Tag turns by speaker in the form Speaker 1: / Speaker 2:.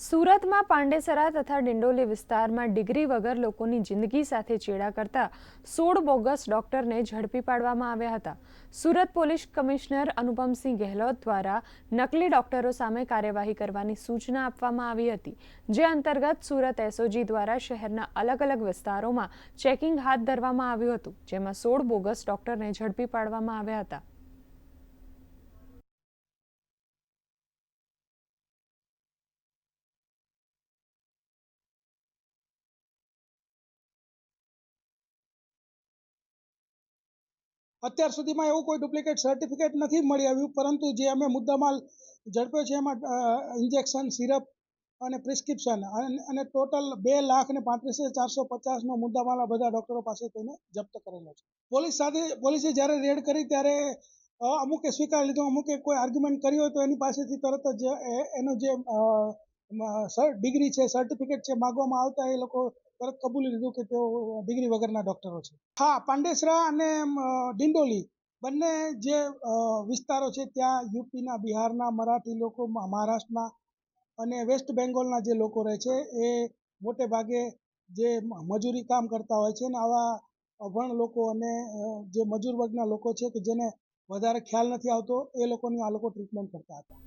Speaker 1: સુરતમાં પાંડેસરા તથા ડિંડોલી વિસ્તારમાં ડિગ્રી વગર લોકોની જિંદગી સાથે ચેડા કરતા 16 બોગસ ડોક્ટરને ઝડપી પાડવામાં આવ્યા હતા। સુરત પોલીસ કમિશનર અનુપમસિંહ ગેહલોત દ્વારા નકલી ડોક્ટરો સામે કાર્યવાહી કરવાની સૂચના આપવામાં આવી હતી, જે અંતર્ગત સુરત એસઓજી દ્વારા શહેરના અલગ અલગ વિસ્તારોમાં ચેકિંગ હાથ ધરવામાં આવ્યું હતું, જેમાં 16 બોગસ ડોક્ટરને ઝડપી પાડવામાં આવ્યા હતા।
Speaker 2: અત્યાર સુધીમાં એવું કોઈ ડુપ્લિકેટ સર્ટિફિકેટ નથી મળી આવ્યું, પરંતુ જે અમે મુદ્દામાલ ઝડપ્યો છે એમાં ઇન્જેક્શન, સિરપ અને પ્રિસ્ક્રિપ્શન અને ટોટલ 2,35,450નો મુદ્દામાલ આ બધા ડૉક્ટરો પાસે તેને જપ્ત કરેલો છે। પોલીસે જ્યારે રેડ કરી ત્યારે અમુકે સ્વીકાર લીધો, અમુકે કોઈ આર્ગ્યુમેન્ટ કર્યો હોય તો એની પાસેથી તરત જ એનો જે ડિગ્રી છે, સર્ટિફિકેટ છે માગવામાં આવતા એ લોકો તરત કબૂલી લીધું કે તેઓ ડિગ્રી વગરના ડૉક્ટરો છે। હા, પાંડેસરા અને ડિંડોલી બંને જે વિસ્તારો છે ત્યાં યુપીના, બિહારના, મરાઠી લોકો, મહારાષ્ટ્રના અને વેસ્ટ બેંગોલના જે લોકો રહે છે એ મોટે ભાગે જે મજૂરી કામ કરતા હોય છે ને આવા અભણ લોકો અને જે મજૂર વર્ગના લોકો છે કે જેને વધારે ખ્યાલ નથી આવતો એ લોકોની આ લોકો ટ્રીટમેન્ટ કરતા હતા।